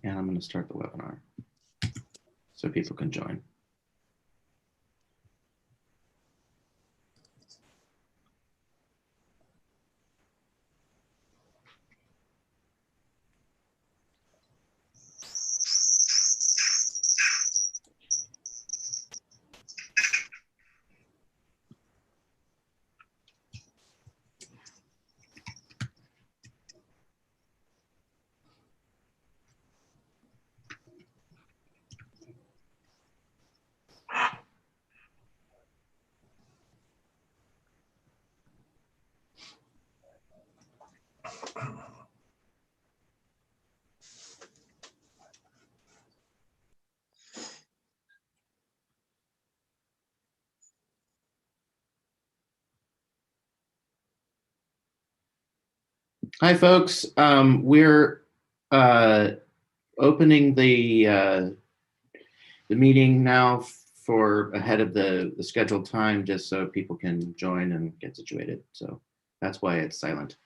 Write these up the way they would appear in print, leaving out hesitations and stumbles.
And I'm going to start the webinar so people can join. Hi, folks. We're opening the meeting now for ahead of the scheduled time, just so people can join and get situated. So that's why it's silent.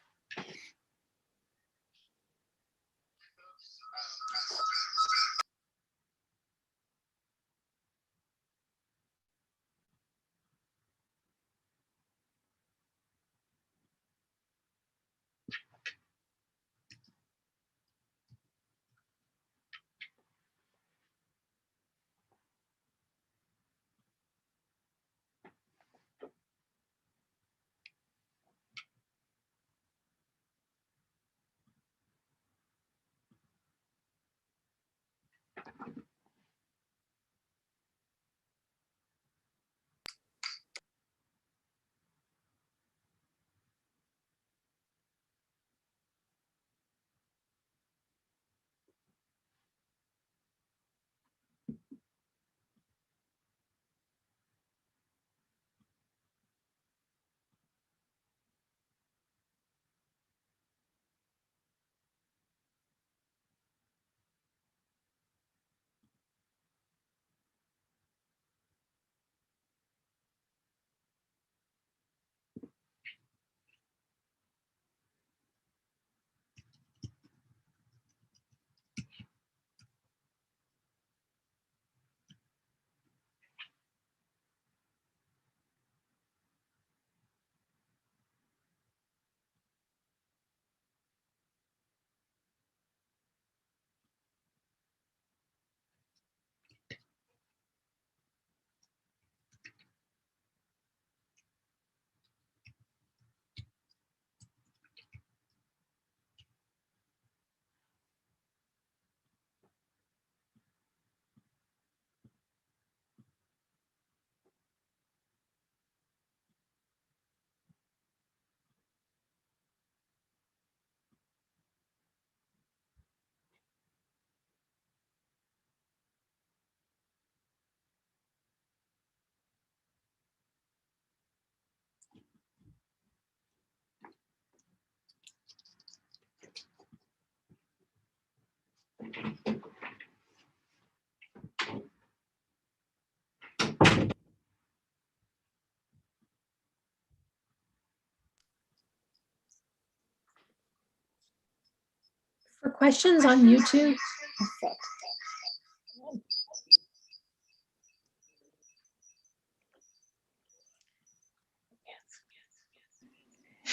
For questions on YouTube,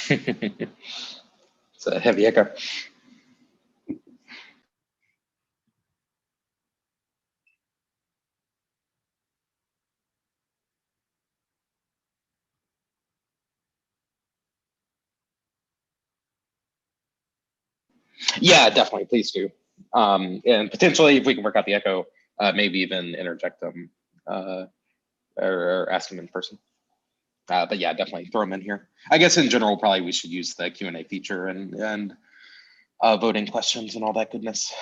It's a heavy echo. Yeah, definitely, please do. And potentially, if we can work out the echo, maybe even interject them or ask them in person. But yeah, definitely throw them in here. I guess in general, probably we should use the Q&A feature and voting questions and all that goodness.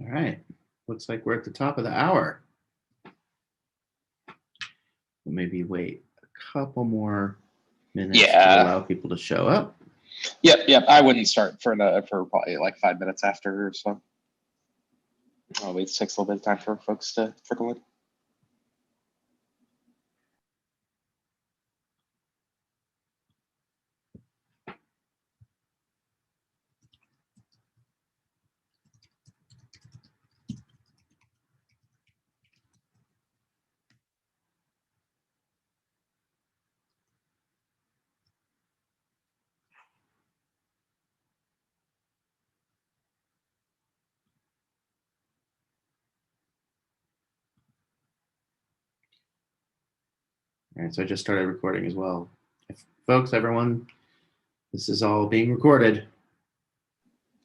All right. Looks like we're at the top of the hour. We'll maybe wait a couple more minutes to allow people to show up. Yep. I wouldn't start for probably like 5 minutes after or so. I'll wait. It takes a little bit of time for folks to trickle in. All right, so I just started recording as well. Folks, everyone, this is all being recorded.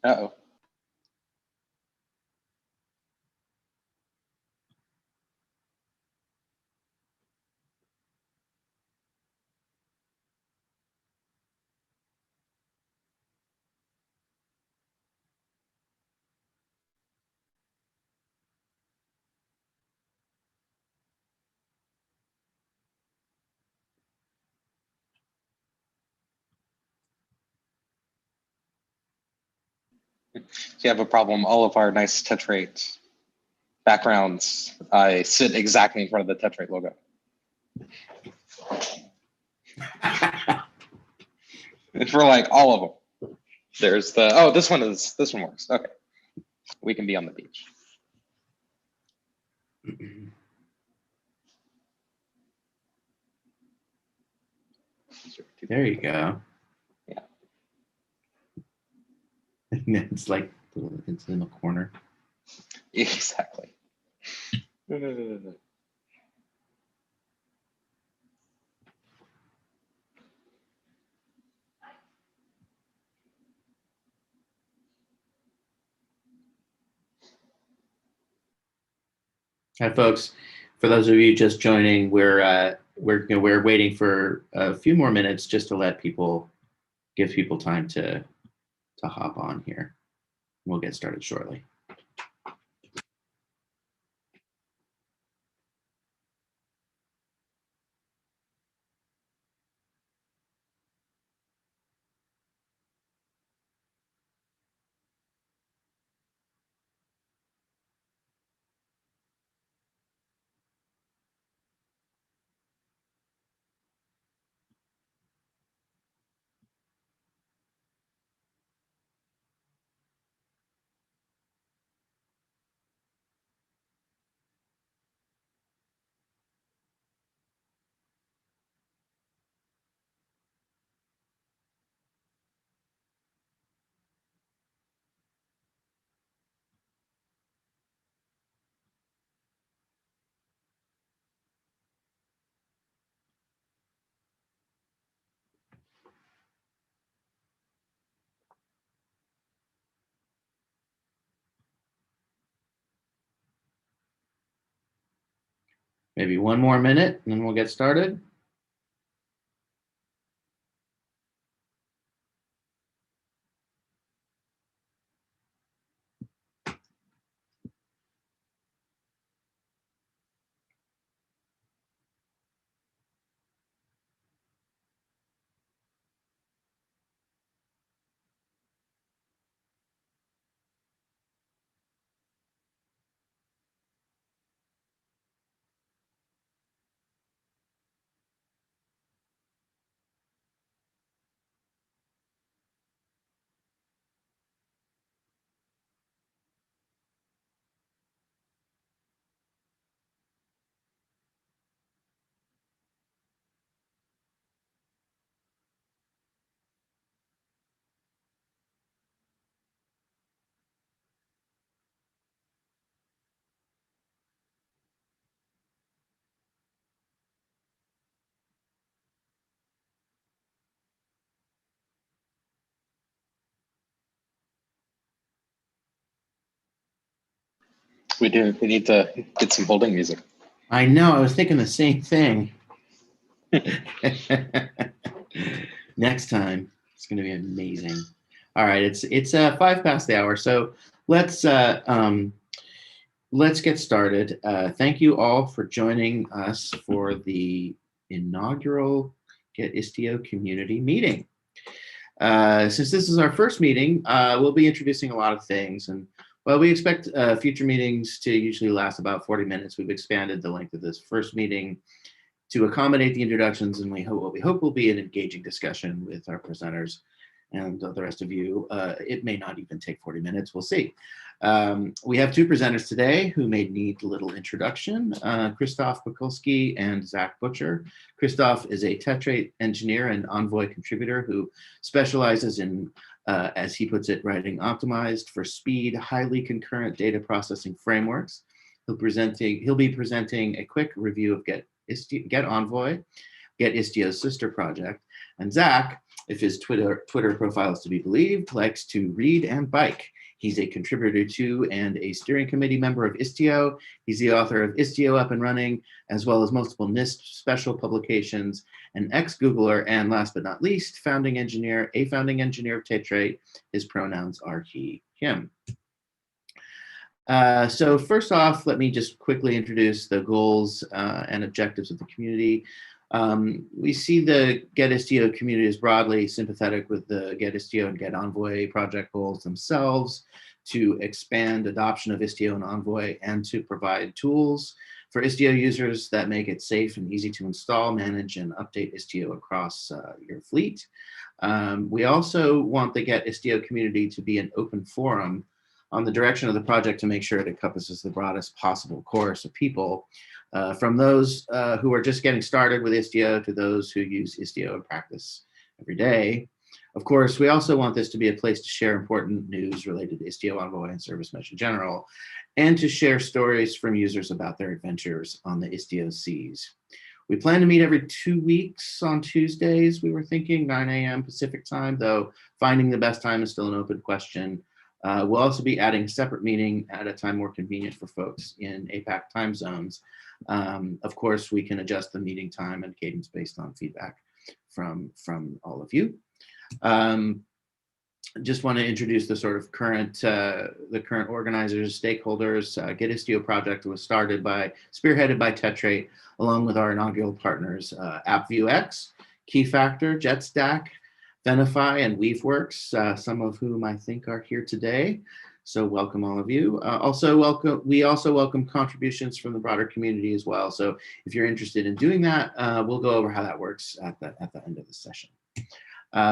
Uh-oh. If you have a problem, all of our nice Touchrate backgrounds, I sit exactly in front of the Touchrate logo. And for like all of them. There's the, this one works. Okay. We can be on the beach. There you go. Yeah. It's like it's in the corner. Exactly. Hi, folks. For those of you just joining, we're waiting for a few more minutes just to give people time to hop on here. We'll get started shortly. Maybe one more minute and then we'll get started. We need to get some holding music. I know, I was thinking the same thing. Next time, it's going to be amazing. All right, it's 5 past the hour, so let's let's get started. Thank you all for joining us for the inaugural GetIstio community meeting. Since this is our first meeting, we'll be introducing a lot of things. And while we expect future meetings to usually last about 40 minutes, we've expanded the length of this first meeting to accommodate the introductions, and what we hope will be an engaging discussion with our presenters and the rest of you. It may not even take 40 minutes, we'll see. We have two presenters today who may need a little introduction, Christoph Pakulski and Zack Butcher. Christoph is a Touchrate engineer and Envoy contributor who specializes in, as he puts it, writing optimized for speed, highly concurrent data processing frameworks. He'll be presenting a quick review of GetEnvoy, GetIstio's sister project. And Zack, if his Twitter profile is to be believed, likes to read and bike. He's a contributor to and a steering committee member of Istio. He's the author of Istio Up and Running, as well as multiple NIST special publications, an ex-Googler, and last but not least, a founding engineer of Touchrate. His pronouns are he, him. So first off, let me just quickly introduce the goals and objectives of the community. We see the GetIstio community as broadly sympathetic with the GetIstio and GetEnvoy project goals themselves, to expand adoption of Istio and Envoy and to provide tools for Istio users that make it safe and easy to install, manage, and update Istio across your fleet. We also want the GetIstio community to be an open forum on the direction of the project to make sure it encompasses the broadest possible chorus of people, from those who are just getting started with Istio to those who use Istio in practice every day. Of course, we also want this to be a place to share important news related to Istio, Envoy, and Service Mesh in general, and to share stories from users about their adventures on the Istio seas. We plan to meet every 2 weeks on Tuesdays, we were thinking, 9 a.m. Pacific time, though finding the best time is still an open question. We'll also be adding a separate meeting at a time more convenient for folks in APAC time zones. Of course, we can adjust the meeting time and cadence based on feedback from all of you. Just want to introduce the sort of current organizers, stakeholders. GetIstio project was spearheaded by Touchrate, along with our inaugural partners, AppViewX, Keyfactor, JetStack, Venify, and Weaveworks, some of whom I think are here today. So welcome all of you. We also welcome contributions from the broader community as well. So if you're interested in doing that, we'll go over how that works at the end of the session.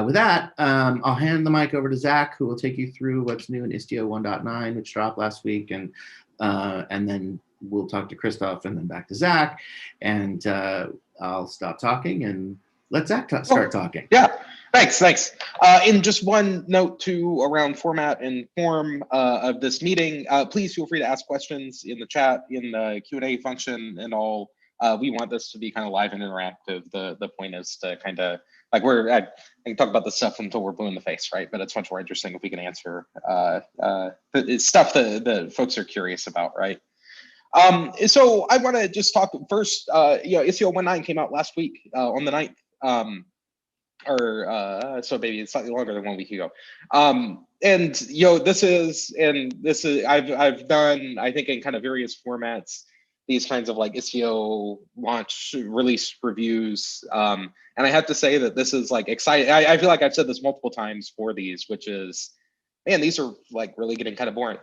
With that, I'll hand the mic over to Zack, who will take you through what's new in Istio 1.9, which dropped last week, and then we'll talk to Christoph and then back to Zack, and I'll stop talking and let Zack start talking. Yeah. Thanks. And just one note too around format and form of this meeting. Please feel free to ask questions in the chat, in the Q&A function, and all. We want this to be kind of live and interactive. The point is to kind of like I can talk about this stuff until we're blue in the face, right? But it's much more interesting if we can answer stuff that folks are curious about, right? So I want to just talk first. Istio 1.9 came out last week on the 9th. So maybe it's slightly longer than 1 week ago. And this is I've done, I think, in kind of various formats, these kinds of like Istio launch release reviews. And I have to say that this is like exciting. I feel like I've said this multiple times for these, which is, man, these are like really getting kind of boring,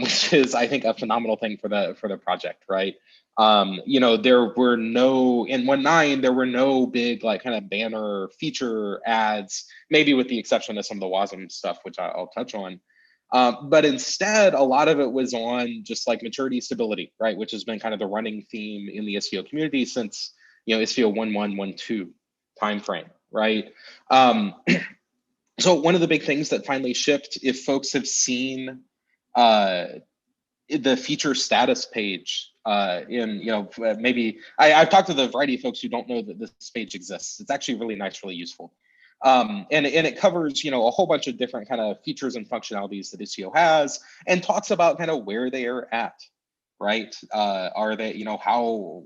which is, I think, a phenomenal thing for the project, right? There were no, in 1.9, there were no big like kind of banner feature ads, maybe with the exception of some of the WASM stuff, which I'll touch on. But instead, a lot of it was on just like maturity stability, right? Which has been kind of the running theme in the Istio community since, Istio 1.1, 1.2 timeframe, right? So one of the big things that finally shipped, if folks have seen the feature status page maybe I've talked to the variety of folks who don't know that this page exists. It's actually really nice, really useful. And it covers, a whole bunch of different kind of features and functionalities that Istio has, and talks about kind of where they are at, right? Are they, how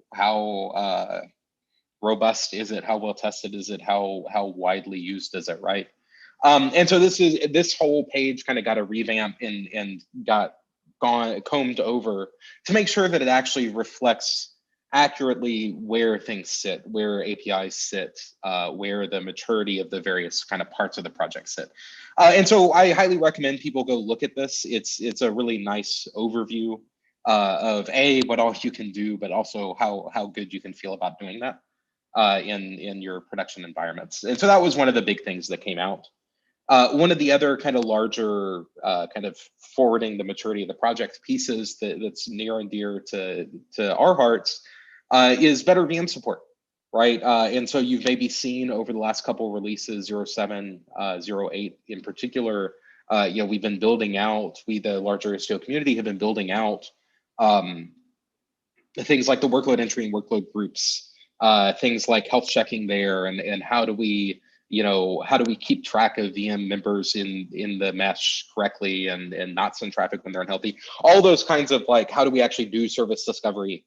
robust is it? How well tested is it? How widely used is it, right? And so this whole page kind of got a revamp and got combed over to make sure that it actually reflects accurately where things sit, where APIs sit, where the maturity of the various kind of parts of the project sit. And so I highly recommend people go look at this. It's a really nice overview of what all you can do, but also how good you can feel about doing that in your production environments. And so that was one of the big things that came out. One of the other kind of larger kind of forwarding the maturity of the project pieces that's near and dear to our hearts is better VM support, right? And so you've maybe seen over the last couple of releases, 07, 08 in particular, we've been building out, the larger Istio community have been building out things like the workload entry and workload groups, things like health checking there, and how do we keep track of VM members in the mesh correctly and not send traffic when they're unhealthy? All those kinds of how do we actually do service discovery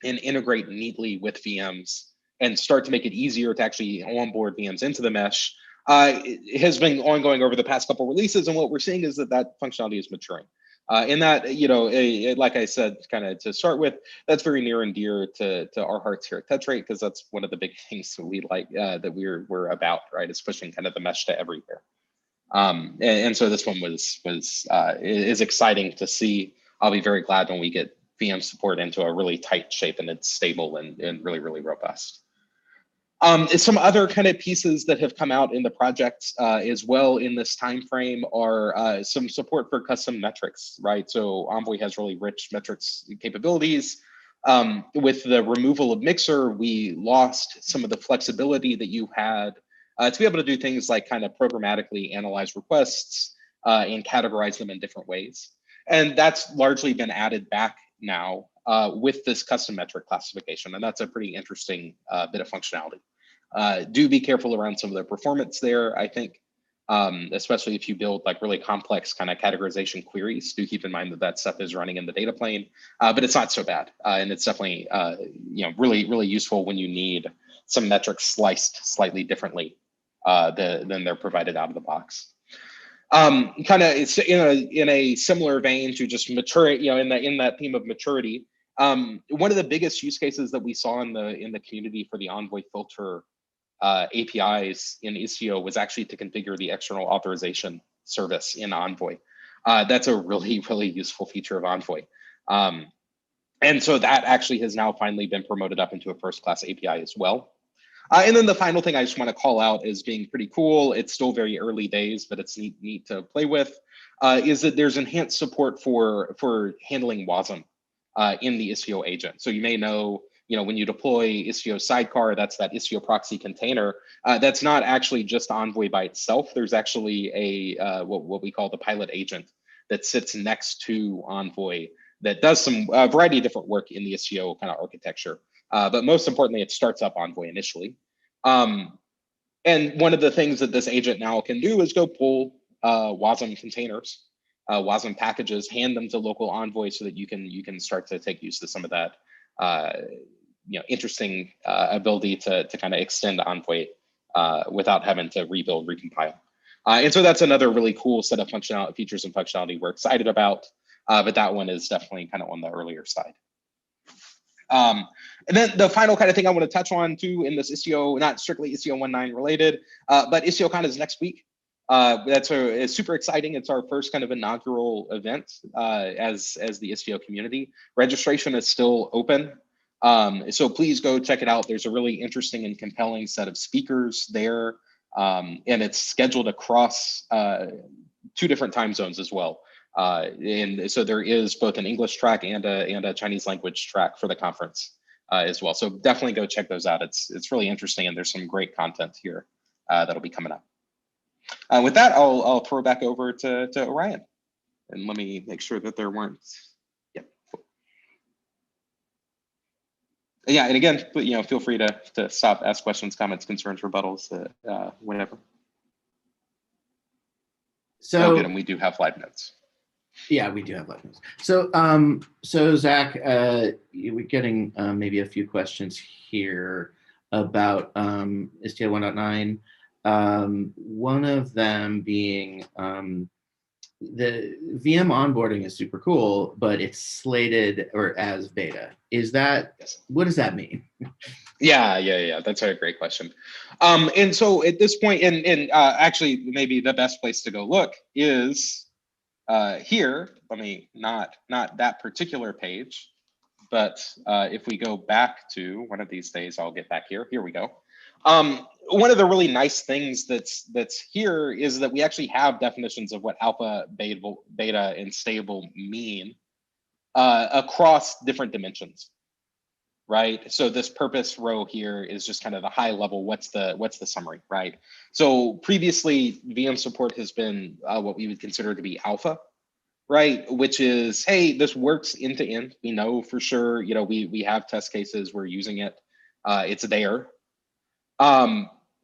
and integrate neatly with VMs and start to make it easier to actually onboard VMs into the mesh it has been ongoing over the past couple releases. And what we're seeing is that functionality is maturing. And that, like I said, kind of to start with, that's very near and dear to our hearts here at Touchrate, because that's one of the big things that we like, that we're about, right? Is pushing kind of the mesh to everywhere. And so this one is exciting to see. I'll be very glad when we get VM support into a really tight shape and it's stable and really, really robust. Some other kind of pieces that have come out in the project as well in this time frame are some support for custom metrics, right? So Envoy has really rich metrics capabilities. With the removal of Mixer, we lost some of the flexibility that you had to be able to do things like kind of programmatically analyze requests and categorize them in different ways. And that's largely been added back now with this custom metric classification. And that's a pretty interesting bit of functionality. Do be careful around some of the performance there, I think, especially if you build really complex kind of categorization queries. Do keep in mind that stuff is running in the data plane, but it's not so bad. And it's definitely really, really useful when you need some metrics sliced slightly differently than they're provided out of the box. Kind of it's in a similar vein to just maturity, in that theme of maturity. One of the biggest use cases that we saw in the community for the Envoy filter APIs in Istio was actually to configure the external authorization service in Envoy. That's a really, really useful feature of Envoy. And so that actually has now finally been promoted up into a first-class API as well. And then the final thing I just want to call out as being pretty cool, it's still very early days, but it's neat to play with, is that there's enhanced support for handling WASM in the Istio agent. So you may know, when you deploy Istio sidecar, that's that Istio proxy container. That's not actually just Envoy by itself. There's actually a what we call the pilot agent that sits next to Envoy that does some variety of different work in the Istio kind of architecture. But most importantly, it starts up Envoy initially. And one of the things that this agent now can do is go pull WASM containers, WASM packages, hand them to local Envoy so that you can start to take use of some of that interesting ability to kind of extend Envoy without having to rebuild, recompile. And so that's another really cool set of features and functionality we're excited about, but that one is definitely kind of on the earlier side. And then the final kind of thing I want to touch on too in this Istio, not strictly Istio 1.9 related, but Istio Con is next week. It's super exciting. It's our first kind of inaugural event as the Istio community. Registration is still open. So please go check it out. There's a really interesting and compelling set of speakers there. And it's scheduled across 2 different time zones as well. And so there is both an English track and a Chinese language track for the conference as well. So definitely go check those out. It's really interesting, and there's some great content here that'll be coming up. With that, I'll throw it back over to Orion, and let me make sure that there weren't. Yep. Yeah, and again, feel free to stop, ask questions, comments, concerns, rebuttals, whenever. So good, and we do have live notes. Yeah, we do have live notes. So, so Zach, we're getting maybe a few questions here about Istio 1.9. One of them being the VM onboarding is super cool, but it's slated or as beta. Is that, what does that mean? Yeah. That's a great question. And so at this point, and actually maybe the best place to go look is here. Let me not that particular page, but if we go back to one of these days, I'll get back here. Here we go. One of the really nice things that's here is that we actually have definitions of what alpha, beta, and stable mean across different dimensions, right? So this purpose row here is just kind of the high level. What's the summary, right? So previously, VM support has been what we would consider to be alpha, right? Which is, hey, this works end to end. We know for sure. You know, we have test cases. We're using it. It's there.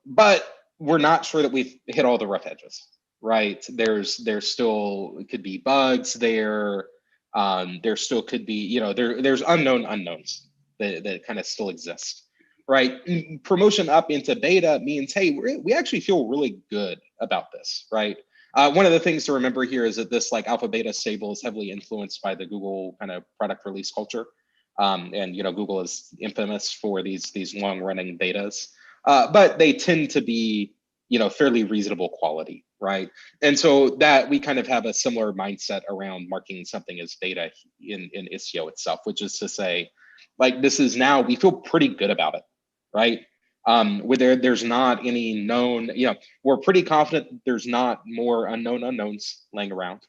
But we're not sure that we've hit all the rough edges, right? There's still could be bugs there. There still could be, you know, there's unknown unknowns that kind of still exist, right? Promotion up into beta means, hey, we actually feel really good about this, right? One of the things to remember here is that this like alpha beta stable is heavily influenced by the Google kind of product release culture. And you know, Google is infamous for these long running betas. But they tend to be, you know, fairly reasonable quality, right? And so that we kind of have a similar mindset around marking something as beta in Istio itself, which is to say, like, this is now, we feel pretty good about it, right? Where there's not any known, you know, we're pretty confident that there's not more unknown unknowns laying around.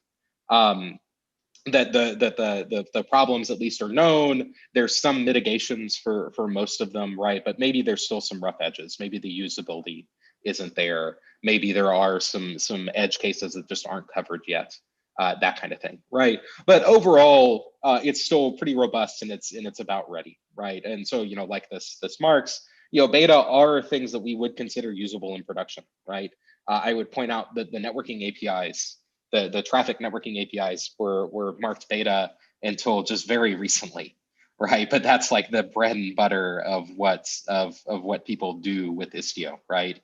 That the problems at least are known. There's some mitigations for most of them, right? But maybe there's still some rough edges. Maybe the usability isn't there. Maybe there are some edge cases that just aren't covered yet. That kind of thing, right? But overall, it's still pretty robust and it's about ready, right? And so, you know, like this marks, you know, beta are things that we would consider usable in production, right? I would point out that the networking APIs, the traffic networking APIs were marked beta until just very recently, right? But that's like the bread and butter of what people do with Istio, right?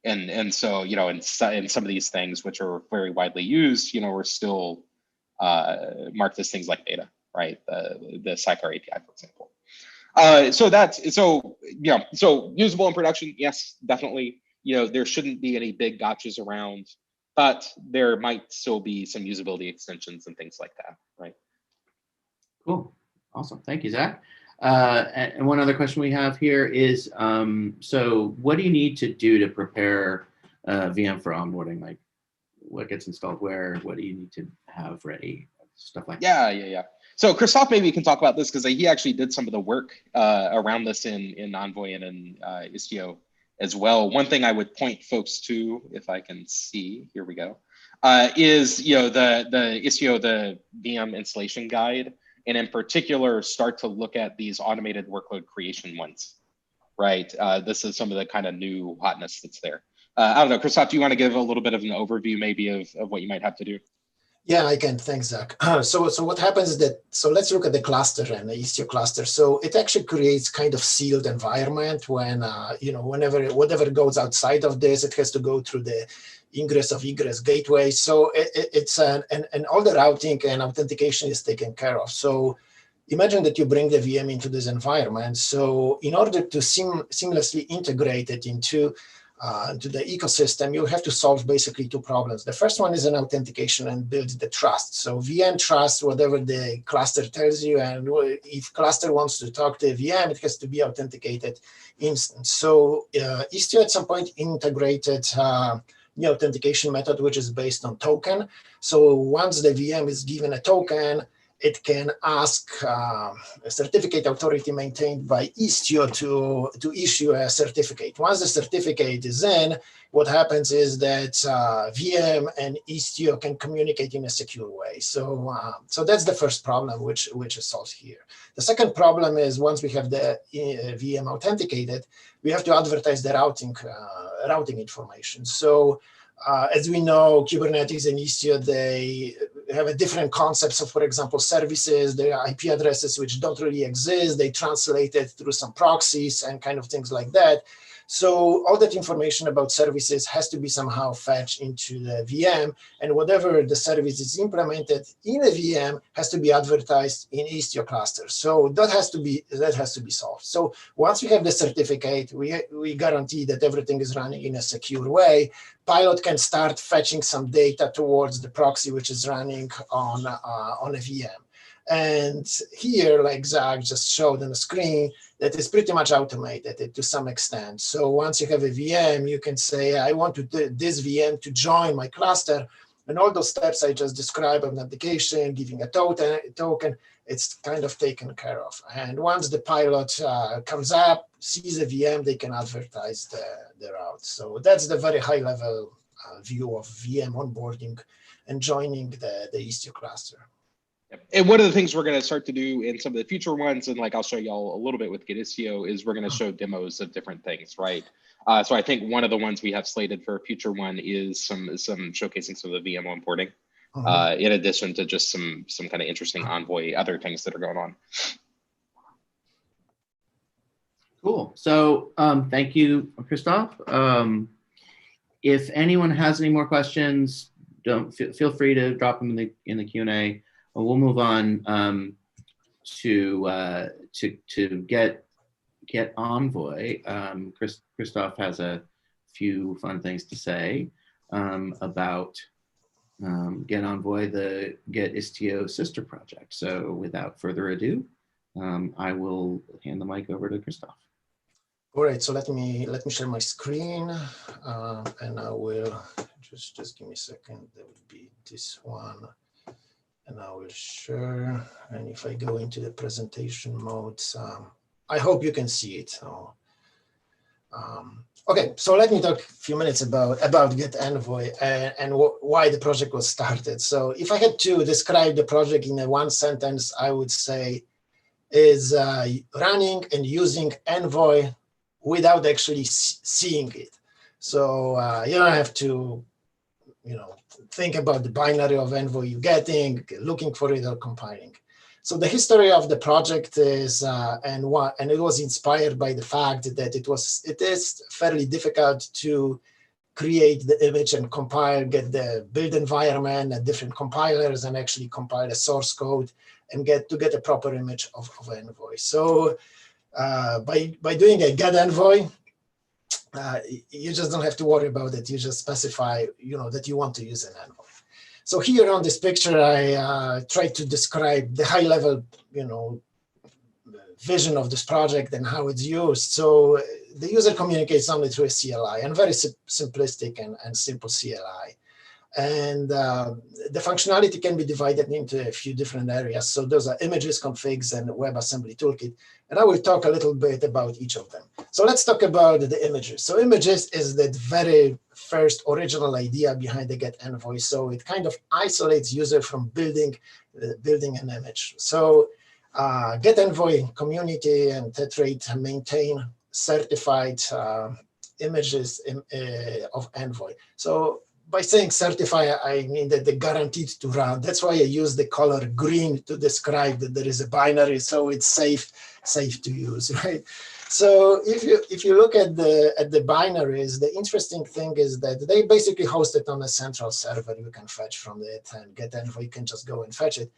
And so, you know, in some of these things which are very widely used, you know, we're still marked as things like beta, right? The Sidecar API, for example. So usable in production, yes, definitely. You know, there shouldn't be any big gotchas around, but there might still be some usability extensions and things like that, right? Cool, awesome, thank you, Zach. And one other question we have here is, so what do you need to do to prepare VM for onboarding? Like, what gets installed where? What do you need to have ready? Stuff like that. Yeah. So Christoph maybe can talk about this because he actually did some of the work around this in Envoy and in Istio as well. One thing I would point folks to, if I can see, here we go, is, you know, the Istio, the VM installation guide, and in particular, start to look at these automated workload creation ones, right? This is some of the kind of new hotness that's there. I don't know, Christoph, do you want to give a little bit of an overview maybe of what you might have to do? Yeah, I can. Thanks, Zach. So what happens is that, so let's look at the cluster and the Istio cluster. So it actually creates kind of sealed environment when, you know, whatever goes outside of this, it has to go through the ingress of egress gateway. So it's and all the routing and authentication is taken care of. So imagine that you bring the VM into this environment. So in order to seamlessly integrate it into the ecosystem, you have to solve basically two problems. The first one is an authentication and build the trust. So VM trusts whatever the cluster tells you, and if cluster wants to talk to a VM, it has to be authenticated instance. So Istio at some point integrated new authentication method, which is based on token. So once the VM is given a token, it can ask a certificate authority maintained by Istio to issue a certificate. Once the certificate is in, what happens is that VM and Istio can communicate in a secure way. So that's the first problem which is solved here. The second problem is once we have the VM authenticated, we have to advertise the routing information. So as we know, Kubernetes and Istio, they have a different concepts of, for example, services, their IP addresses, which don't really exist. They translate it through some proxies and kind of things like that. So all that information about services has to be somehow fetched into the VM, and whatever the service is implemented in a VM has to be advertised in Istio cluster. So that has to be solved. So once we have the certificate, we guarantee that everything is running in a secure way. Pilot can start fetching some data towards the proxy which is running on a VM. And here, like Zack just showed on the screen, that is pretty much automated to some extent. So once you have a VM, you can say, I want this VM to join my cluster. And all those steps I just described of application, giving a token, it's kind of taken care of. And once the pilot comes up, sees a VM, they can advertise the route. So that's the very high level view of VM onboarding and joining the Istio cluster. And one of the things we're going to start to do in some of the future ones, and like I'll show y'all a little bit with GetIstio, is we're going to show demos of different things, right? So I think one of the ones we have slated for a future one is some showcasing some of the VM onboarding, in addition to just some kind of interesting Envoy, other things that are going on. Cool. So thank you, Christoph. If anyone has any more questions, feel free to drop them in the Q&A. We'll move on to Get Envoy. Christoph has a few fun things to say about Get Envoy, the GetIstio sister project. So without further ado, I will hand the mic over to Christoph. All right, so let me share my screen, and I will just give me a second. There will be this one. And I will share, and if I go into the presentation mode, I hope you can see it. So, okay, so let me talk a few minutes about GetEnvoy and why the project was started. So if I had to describe the project in one sentence, I would say is running and using Envoy without actually seeing it. So you don't have to, think about the binary of Envoy you're getting, looking for it or compiling. So the history of the project is, and it was inspired by the fact that it is fairly difficult to create the image and compile, get the build environment and different compilers and actually compile the source code and get a proper image of Envoy. So by doing a GetEnvoy, you just don't have to worry about it. You just specify, that you want to use an Envoy. So here on this picture, I try to describe the high level, vision of this project and how it's used. So the user communicates only through a CLI, and very simplistic and simple CLI. And the functionality can be divided into a few different areas. So those are images, configs, and WebAssembly toolkit. And I will talk a little bit about each of them. So let's talk about the images. So images is the very first original idea behind the GetEnvoy. So it kind of isolates user from building an image. So GetEnvoy community and Touchrate maintain certified images of Envoy. So by saying certify, I mean that they're guaranteed to run. That's why I use the color green to describe that there is a binary, so it's safe to use, right? So if you look at the binaries, the interesting thing is that they basically host it on a central server. You can fetch from it, and GetEnvoy, you can just go and fetch it.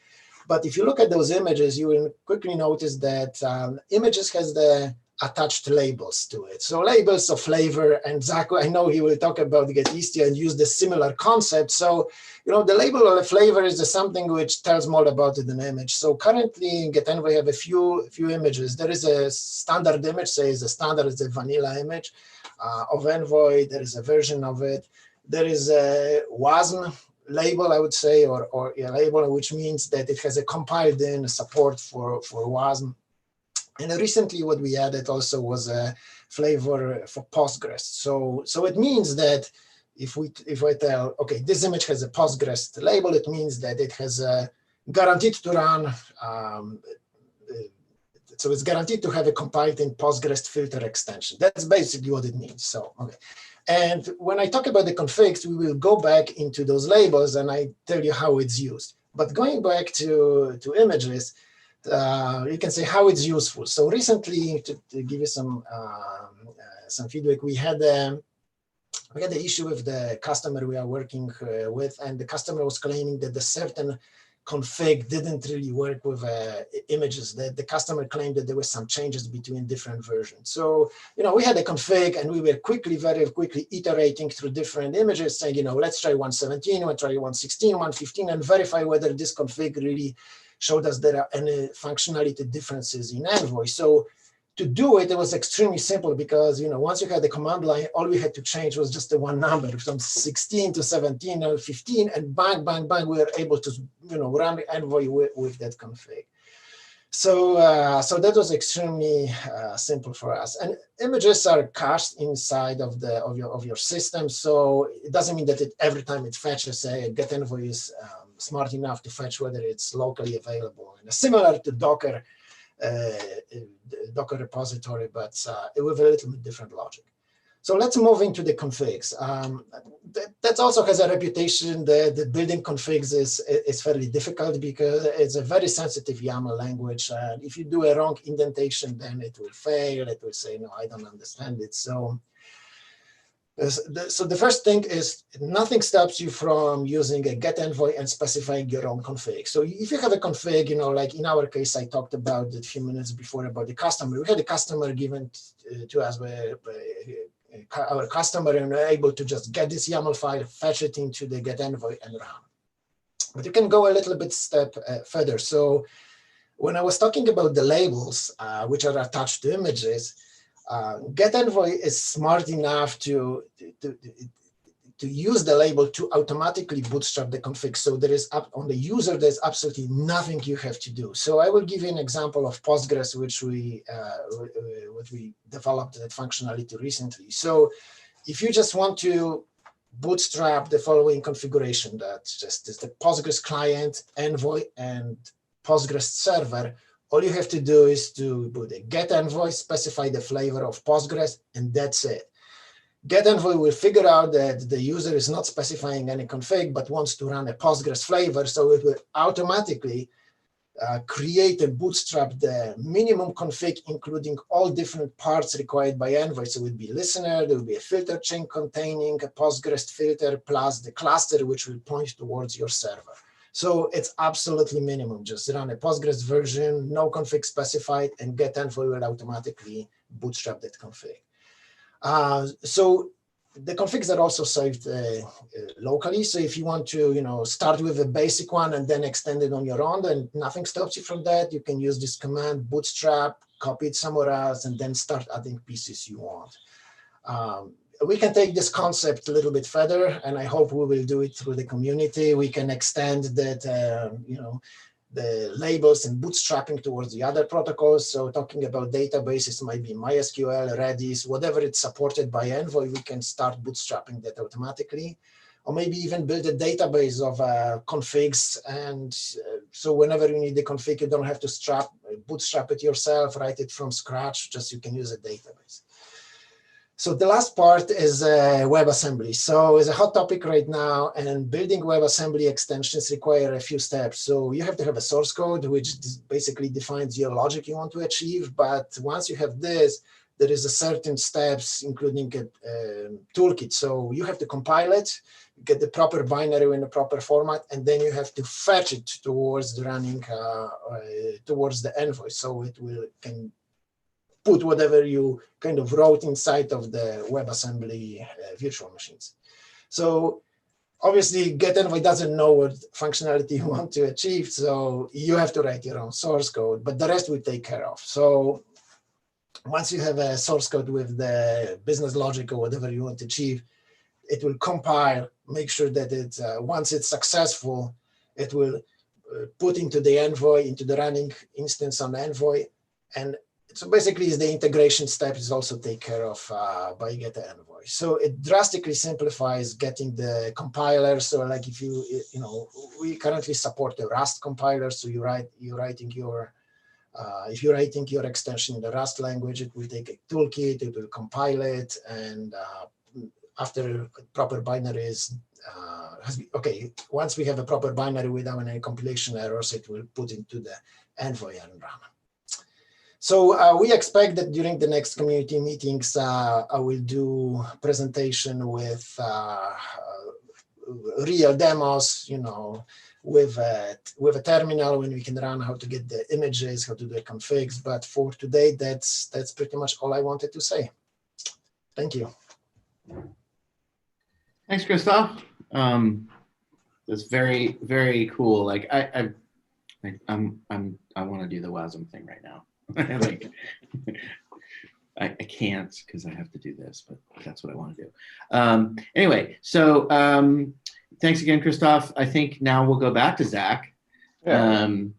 But if you look at those images, you will quickly notice that images has the attached labels to it. So labels of flavor, and Zack, I know he will talk about GetIstio and use the similar concept. So, the label of a flavor is something which tells more about an image. So currently in GetEnvoy, we have a few images. There is a standard image, say is a vanilla image of Envoy. There is a version of it. There is a WASM label, I would say, or a label, which means that it has a compiled in support for WASM. And recently what we added also was a flavor for Postgres. So it means that if I tell, okay, this image has a Postgres label, it means that it has a guaranteed to run, so it's guaranteed to have a compiled in Postgres filter extension. That's basically what it means. So, okay. And when I talk about the configs, we will go back into those labels and I tell you how it's used. But going back to images, you can say how it's useful. So recently, to give you some some feedback. We had the issue with the customer we are working with, and the customer was claiming that the certain config didn't really work with images. That the customer claimed that there were some changes between different versions. So, we had a config, and we were very quickly iterating through different images, saying, let's try 117, let's try 116, 115, and verify whether this config really showed us there are any functionality differences in Envoy. So to do it, it was extremely simple because, once you had the command line, all we had to change was just the one number from 16 to 17 or 15, and bang, bang, bang, we were able to, run Envoy with that config. So, that was extremely simple for us. And images are cached inside of your system, so it doesn't mean that every time it fetches, GetEnvoy is smart enough to fetch whether it's locally available. And similar to Docker. Docker repository, but with a little bit different logic. So let's move into the configs. That also has a reputation that the building configs is fairly difficult because it's a very sensitive YAML language. If you do a wrong indentation, then it will fail. It will say, no, I don't understand it. So the first thing is nothing stops you from using a GetEnvoy and specifying your own config. So if you have a config, like in our case, I talked about it a few minutes before about the customer. We had a customer given to us by our customer, and we're able to just get this YAML file, fetch it into the GetEnvoy and run. But you can go a little bit step further. So when I was talking about the labels, which are attached to images, GetEnvoy is smart enough to use the label to automatically bootstrap the config. So there is on the user, there's absolutely nothing you have to do. So I will give you an example of Postgres, which we developed that functionality recently. So if you just want to bootstrap the following configuration, that's just the Postgres client, Envoy, and Postgres server, all you have to do is to put a GetEnvoy, specify the flavor of Postgres, and that's it. GetEnvoy will figure out that the user is not specifying any config, but wants to run a Postgres flavor, so it will automatically create and bootstrap the minimum config, including all different parts required by Envoy. So it will be listener, there will be a filter chain containing a Postgres filter, plus the cluster, which will point towards your server. So it's absolutely minimum. Just run a Postgres version, no config specified, and GetEnvoy will automatically bootstrap that config. So the configs are also saved locally. So if you want to, start with a basic one and then extend it on your own, then nothing stops you from that. You can use this command bootstrap, copy it somewhere else, and then start adding pieces you want. We can take this concept a little bit further, and I hope we will do it through the community. We can extend that, the labels and bootstrapping towards the other protocols. So talking about databases might be MySQL, Redis, whatever it's supported by Envoy, we can start bootstrapping that automatically. Or maybe even build a database of configs. And so whenever you need the config, you don't have to bootstrap it yourself, write it from scratch, just you can use a database. So the last part is WebAssembly. So it's a hot topic right now, and building WebAssembly extensions require a few steps. So you have to have a source code, which basically defines your logic you want to achieve. But once you have this, there is a certain steps, including a toolkit. So you have to compile it, get the proper binary in the proper format, and then you have to fetch it towards the running, towards the Envoy. So it can put whatever you kind of wrote inside of the WebAssembly virtual machines. So obviously, GetEnvoy doesn't know what functionality you want to achieve, so you have to write your own source code, but the rest we take care of. So once you have a source code with the business logic or whatever you want to achieve, it will compile, make sure that it, once it's successful, it will put into the Envoy, into the running instance on Envoy, and so basically, the integration step is also taken care of by GetEnvoy. So it drastically simplifies getting the compiler. So like if we currently support the Rust compiler. So if you're writing your extension in the Rust language, it will take a toolkit, it will compile it, and after proper binary is once we have a proper binary without any compilation errors, it will put into the Envoy and run. So we expect that during the next community meetings, I will do presentation with real demos, with a terminal when we can run, how to get the images, how to do the configs. But for today, that's pretty much all I wanted to say. Thank you. Thanks, Christoph. That's very, very cool. Like I want to do the WASM thing right now. Like I can't because I have to do this, but that's what I want to do. Anyway, so thanks again, Christoph. I think now we'll go back to Zack, and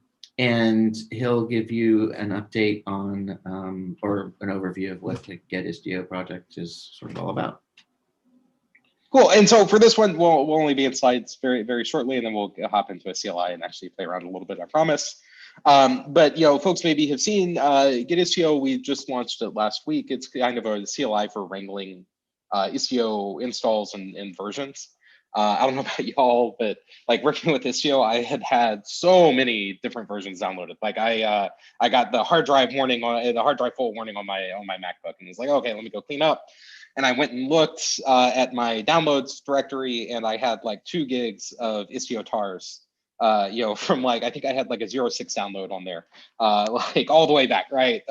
he'll give you an update on or an overview of what the GetIstio project is sort of all about. Cool. And so for this one, we'll only be in slides very, very shortly, and then we'll hop into a CLI and actually play around a little bit, I promise. But folks maybe have seen GetIstio. We just launched it last week. It's kind of a CLI for wrangling Istio installs and versions. I don't know about y'all, but like working with Istio, I had so many different versions downloaded. Like I got the hard drive warning the hard drive full warning on my MacBook, and it's like, okay, let me go clean up. And I went and looked at my downloads directory, and I had like 2 gigs of Istio tars. From like, I think I had like a 0.6 download on there, like all the way back, right?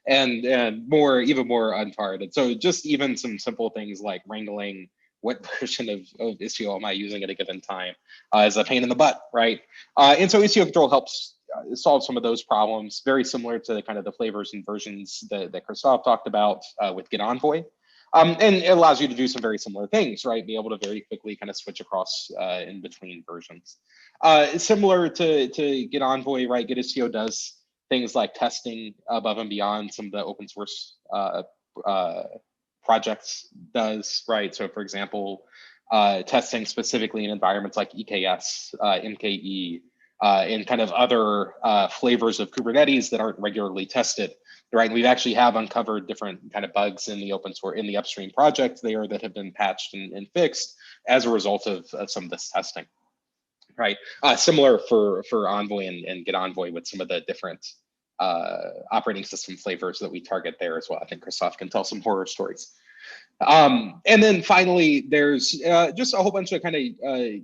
And even more untarred. And so just even some simple things like wrangling what version of Istio am I using at a given time is a pain in the butt, right? And so Istio Control helps solve some of those problems, very similar to the kind of the flavors and versions that Christoph talked about with GetEnvoy. And it allows you to do some very similar things, right? Be able to very quickly kind of switch across in between versions. Similar to GetEnvoy, right? GetIstio does things like testing above and beyond some of the open source projects does, right? So for example, testing specifically in environments like EKS, MKE, and kind of other flavors of Kubernetes that aren't regularly tested, right? And we've actually have uncovered different kind of bugs in the open source, in the upstream project there that have been patched and fixed as a result of some of this testing, right? Similar for Envoy and GetEnvoy with some of the different operating system flavors that we target there as well. I think Christoph can tell some horror stories. And then finally, there's just a whole bunch of kind of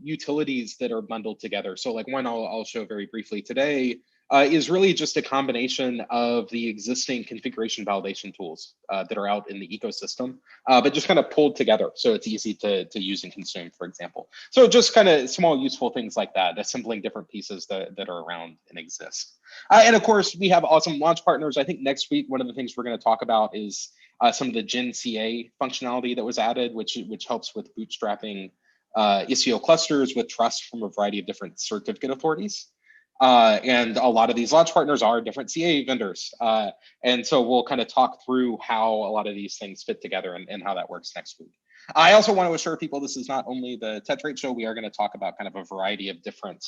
utilities that are bundled together. So like one I'll show very briefly today is really just a combination of the existing configuration validation tools that are out in the ecosystem, but just kind of pulled together so it's easy to use and consume, for example. So just kind of small useful things like that, assembling different pieces that are around and exist. And of course, we have awesome launch partners. I think next week, one of the things we're going to talk about is some of the Gen CA functionality that was added, which helps with bootstrapping Istio clusters with trust from a variety of different certificate authorities. And a lot of these launch partners are different CA vendors. And so we'll kind of talk through how a lot of these things fit together and how that works next week. I also want to assure people this is not only the Touchrate show. We are going to talk about kind of a variety of different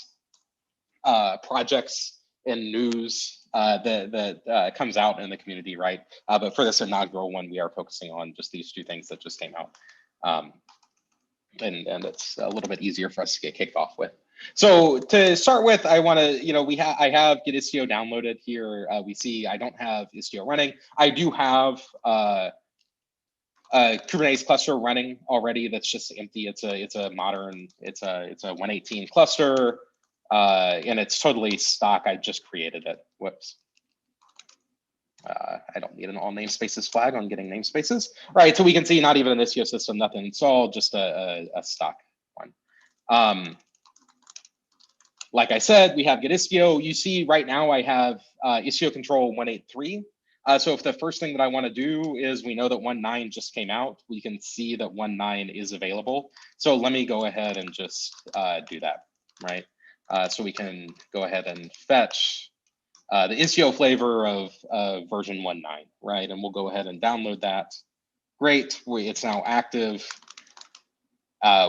projects and news that comes out in the community, right? But for this inaugural one, we are focusing on just these 2 things that just came out. And it's a little bit easier for us to get kicked off with. So to start with, I want to, I have GetIstio downloaded here. We see I don't have Istio running. I do have a Kubernetes cluster running already. That's just empty. It's a modern. It's a 118 cluster, and it's totally stock. I just created it. Whoops. I don't need an all namespaces flag on getting namespaces. Right, so we can see not even an Istio system, nothing installed, just a stock one. Like I said, we have GetIstio. You see right now I have Istio control 183. So if the first thing that I want to do is, we know that 1.9 just came out, we can see that 1.9 is available. So let me go ahead and just do that, right? So we can go ahead and fetch the Istio flavor of version 1.9, right? And we'll go ahead and download that. Great, it's now active.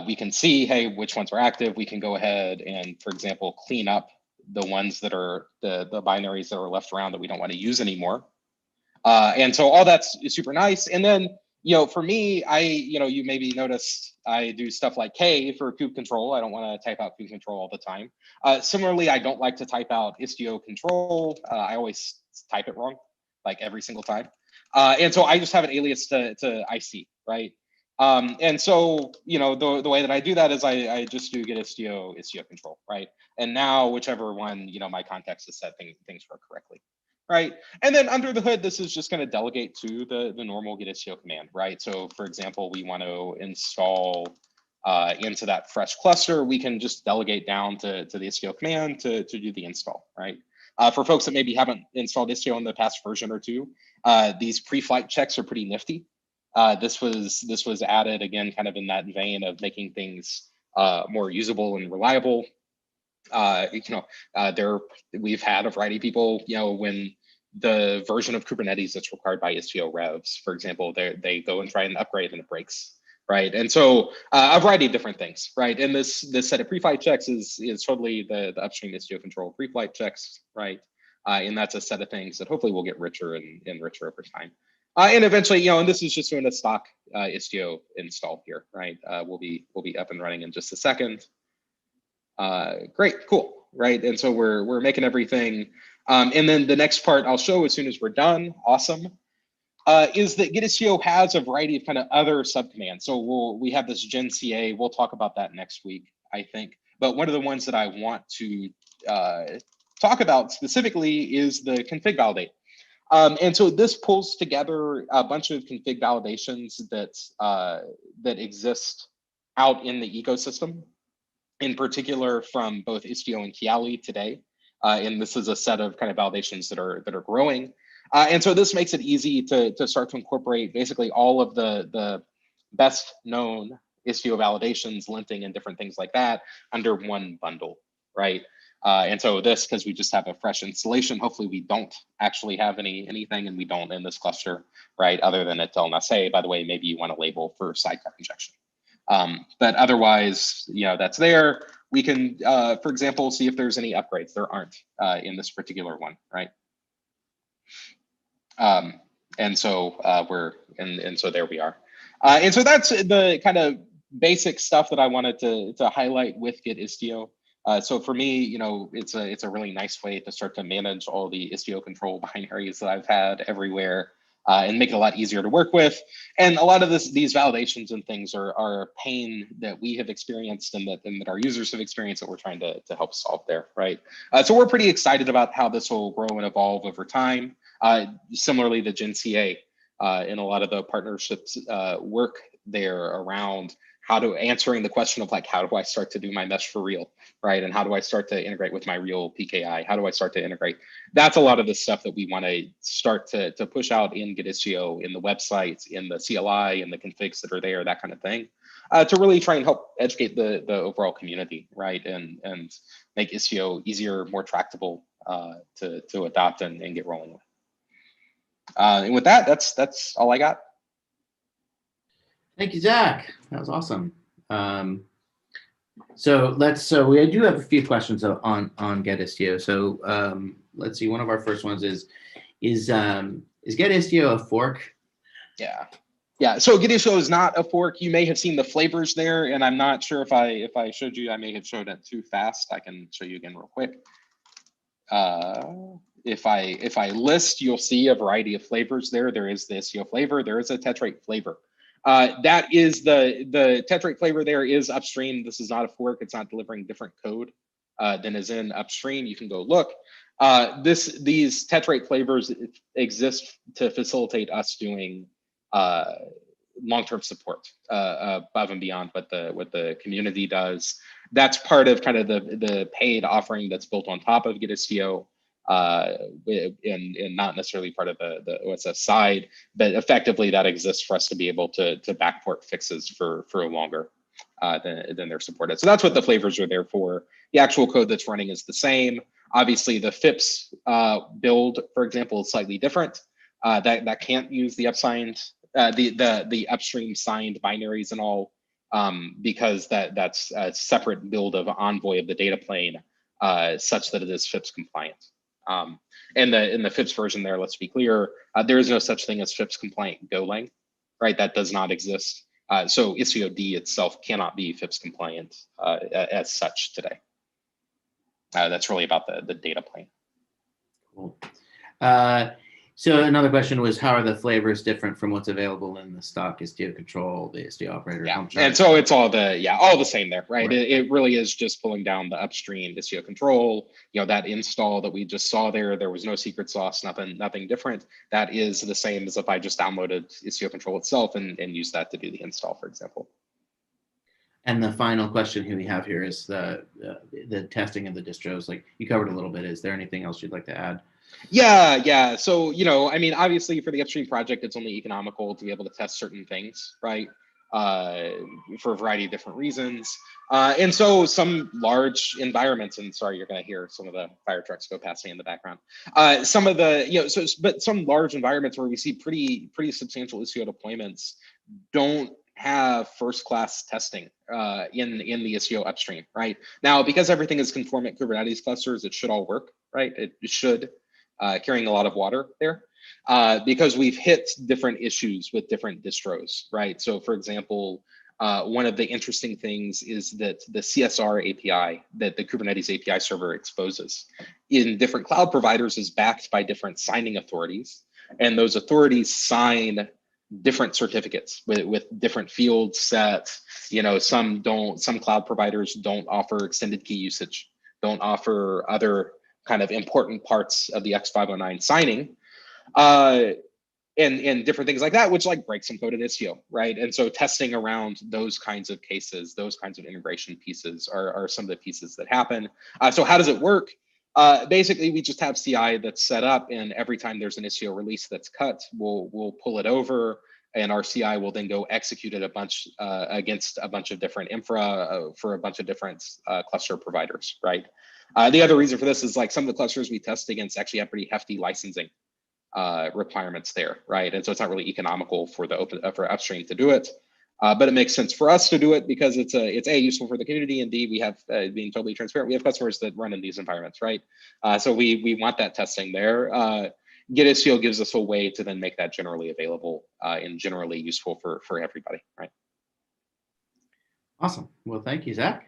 We can see, hey, which ones are active. We can go ahead and, for example, clean up the ones that are the binaries that are left around that we don't want to use anymore. And so all that's super nice. And then, for me, you maybe noticed I do stuff like K for kube control. I don't want to type out kube control all the time. Similarly, I don't like to type out Istio control. I always type it wrong. like every single time. And so I just have an alias to IC, right? And so, you know, the way that I do that is I just do GetIstio control, right? And now whichever one, you know, my context is set, things work correctly, right? And then under the hood, this is just going to delegate to the normal GetIstio command, right? So for example, we want to install into that fresh cluster, we can just delegate down to the Istio command to do the install, right? For folks that maybe haven't installed Istio in the past version or two, these pre-flight checks are pretty nifty. This was added again, kind of in that vein of making things more usable and reliable. We've had a variety of people, you know, when the version of Kubernetes that's required by Istio revs, for example, they go and try and upgrade and it breaks, right? And so a variety of different things, right? And this set of pre-flight checks is totally the upstream Istio control pre-flight checks, right? And that's a set of things that hopefully will get richer and richer over time. And eventually, you know, and this is just doing a stock Istio install here, right? We'll be up and running in just a second. Great, cool, right? And so we're making everything. And then the next part I'll show as soon as we're done, awesome, is that GetIstio has a variety of kind of other subcommands. So we have this GenCA, we'll talk about that next week, I think. But one of the ones that I want to talk about specifically is the config validate. And so this pulls together a bunch of config validations that exist out in the ecosystem, in particular from both Istio and Kiali today. And this is a set of kind of validations that are growing. And so this makes it easy to start to incorporate basically all of the best known Istio validations, linting, and different things like that under one bundle, right? And so this, because we just have a fresh installation, hopefully we don't actually have anything, and we don't in this cluster, right? Other than it telling us, hey, by the way, maybe you want to label for sidecar injection. But otherwise, you know, that's there. We can, for example, see if there's any upgrades. There aren't in this particular one, right? And so so there we are. And so that's the kind of basic stuff that I wanted to highlight with GetIstio. So for me, you know, it's a really nice way to start to manage all the Istio control binaries that I've had everywhere, and make it a lot easier to work with. And a lot of these validations and things are a pain that we have experienced and that our users have experienced that we're trying to help solve there, right? So we're pretty excited about how this will grow and evolve over time. Similarly, the GenCA and a lot of the partnerships work there around answering the question of like, how do I start to do my mesh for real, right? And how do I start to integrate with my real PKI? How do I start to integrate? That's a lot of the stuff that we want to start to push out in GetIstio, in the websites, in the CLI, and the configs that are there, that kind of thing, to really try and help educate the overall community, right? And make Istio easier, more tractable to adopt and get rolling with. And with that, that's all I got. Thank you, Zach. That was awesome. So we do have a few questions on GetIstio. So let's see. One of our first ones is GetIstio a fork? Yeah. So GetIstio is not a fork. You may have seen the flavors there, and I'm not sure if I showed you. I may have showed it too fast. I can show you again real quick. If I list, you'll see a variety of flavors there. There is the Istio flavor. There is a Touchrate flavor. That is the Touchrate flavor there is upstream. This is not a fork. It's not delivering different code than is in upstream. You can go look. These Touchrate flavors exist to facilitate us doing long-term support above and beyond what the community does. That's part of kind of the paid offering that's built on top of GetIstio. And not necessarily part of the OSS side, but effectively that exists for us to be able to backport fixes for longer than they're supported. So that's what the flavors are there for. The actual code that's running is the same. Obviously, the FIPS build, for example, is slightly different. That can't use the the upstream signed binaries and all, because that's a separate build of Envoy of the data plane, such that it is FIPS compliant. In the FIPS version there, let's be clear, there is no such thing as FIPS compliant Golang, right? That does not exist. So Istio D itself cannot be FIPS compliant as such today. That's really about the data plane. Cool. So another question was, how are the flavors different from what's available in the stock Istio control, the Istio operator? Yeah, and so it's all the same there, right? Right. It really is just pulling down the upstream Istio control. That install that we just saw there was no secret sauce, nothing different. That is the same as if I just downloaded Istio control itself and used that to do the install, for example. And the final question we have here is the testing of the distros. Like you covered a little bit. Is there anything else you'd like to add? Yeah. So, I mean, obviously for the upstream project, it's only economical to be able to test certain things, right? For a variety of different reasons. And so some large environments, and sorry, you're going to hear some of the fire trucks go passing in the background. Some of the, but some large environments where we see pretty substantial Istio deployments don't have first-class testing in the Istio upstream, right? Now, because everything is conformant Kubernetes clusters, it should all work, right? It should. Carrying a lot of water there because we've hit different issues with different distros, right? So for example, one of the interesting things is that the CSR API that the Kubernetes API server exposes in different cloud providers is backed by different signing authorities. And those authorities sign different certificates with different fields set. Some cloud providers don't offer extended key usage, don't offer other kind of important parts of the X509 signing, and different things like that, which like break some code in Istio, right? And so testing around those kinds of cases, those kinds of integration pieces are some of the pieces that happen. So how does it work? Basically, we just have CI that's set up, and every time there's an Istio release that's cut, we'll pull it over, and our CI will then go execute it against a bunch of different infra for a bunch of different cluster providers, right? The other reason for this is like some of the clusters we test against actually have pretty hefty licensing requirements there, right? And so it's not really economical for for upstream to do it, but it makes sense for us to do it because it's A, useful for the community, and B, we have, being totally transparent, we have customers that run in these environments, right? So we want that testing there. GetIstio gives us a way to then make that generally available and generally useful for everybody, right? Awesome. Well, thank you, Zach.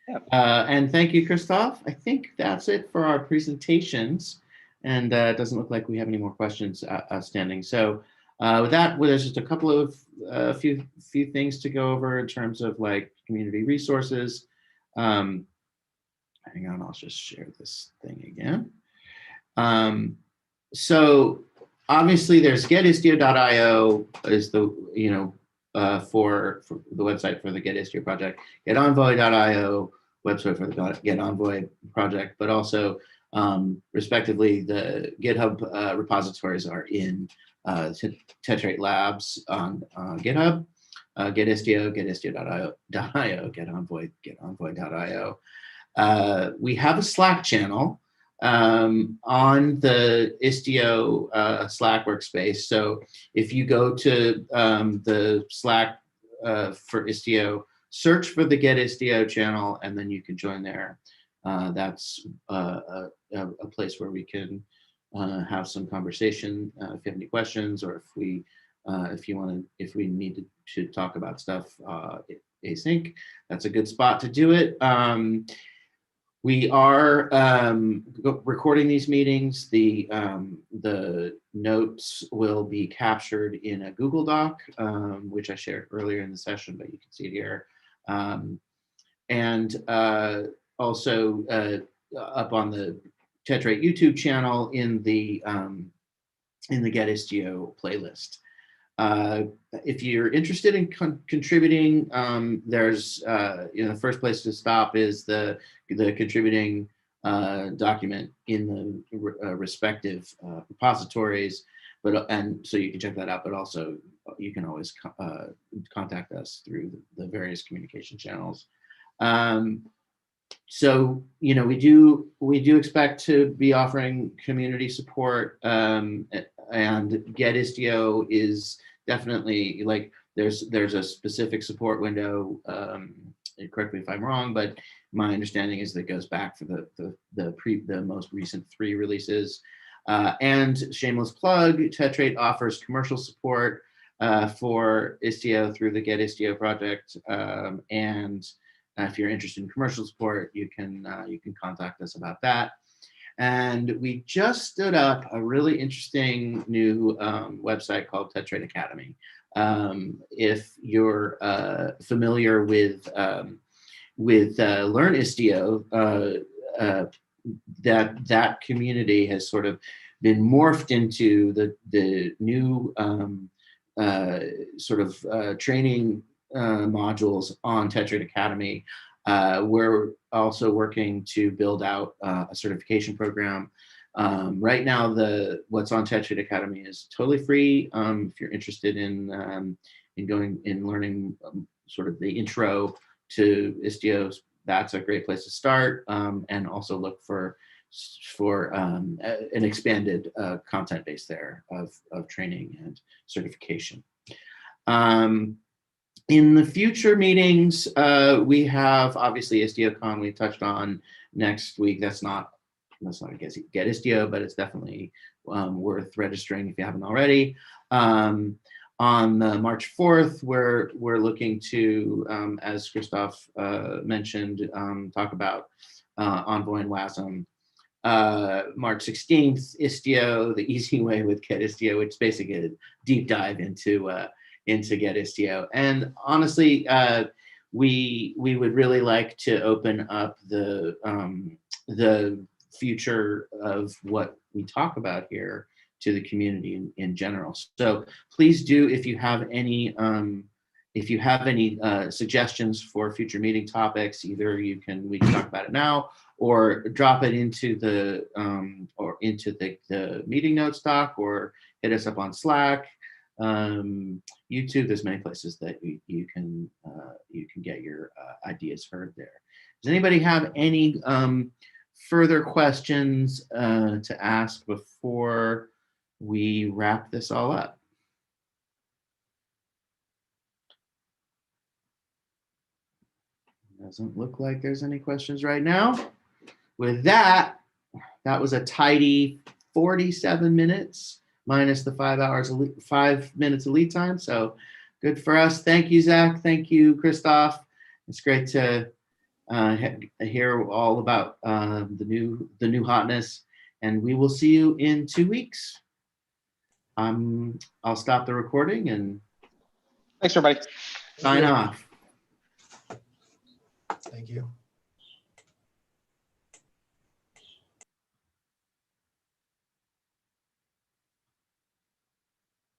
Yeah. And thank you, Christoph. I think that's it for our presentations. And it doesn't look like we have any more questions outstanding. So with that, there's just a couple of few things to go over in terms of like community resources. Hang on, I'll just share this thing again. So obviously there's getistio.io is the, for the website for the GetIstio project, getenvoy.io website for the GetEnvoy project, but also respectively the GitHub repositories are in Touchrate Labs on GitHub, GetIstio, getistio.io, GetEnvoy, getenvoy.io. We have a Slack channel on the Istio Slack workspace. So if you go to the Slack for Istio, search for the GetIstio channel, and then you can join there. That's a place where we can have some conversation if you have any questions, or if we need to talk about stuff async. That's a good spot to do it. We are recording these meetings. The notes will be captured in a Google Doc, which I shared earlier in the session, but you can see it here. And also up on the Touchrate YouTube channel in the GetIstio playlist. If you're interested in contributing, there's the first place to stop is the contributing document in the respective repositories, and so you can check that out. But also you can always contact us through the various communication channels. So we do expect to be offering community support, and GetIstio is definitely like there's a specific support window. Correct me if I'm wrong, but my understanding is that it goes back for the most recent 3 releases. And shameless plug, Touchrate offers commercial support for Istio through the GetIstio project, and if you're interested in commercial support, you can contact us about that. And we just stood up a really interesting new website called Touchrate Academy. If you're familiar with Learn Istio, that community has sort of been morphed into the new sort of training modules on Touchrate Academy. We're also working to build out a certification program. Right now, what's on Touchrate Academy is totally free. If you're interested in learning sort of the intro to Istio, that's a great place to start. And also look for an expanded content base there of training and certification. In the future meetings, we have obviously Istio Con we touched on next week. That's not a GetIstio, but it's definitely worth registering if you haven't already. On March 4th, we're looking to, as Christoph mentioned, talk about Envoy and WASM. March 16th, Istio the Easy Way with GetIstio, which is basically a deep dive into GetIstio. And honestly, we would really like to open up the future of what we talk about here to the community in general. So please do, if you have any suggestions for future meeting topics, either we can talk about it now, or drop it into the meeting notes doc, or hit us up on Slack, YouTube. There's many places that you can get your ideas heard there. Does anybody have any further questions to ask before we wrap this all up? Doesn't look like there's any questions right now. With that was a tidy 47 minutes minus the 5 minutes of lead time. So good for us. Thank you, Zach. Thank you, Christoph. It's great to hear all about the new hotness, and we will see you in 2 weeks. I'll stop the recording and thanks, everybody. sign off. Thank you.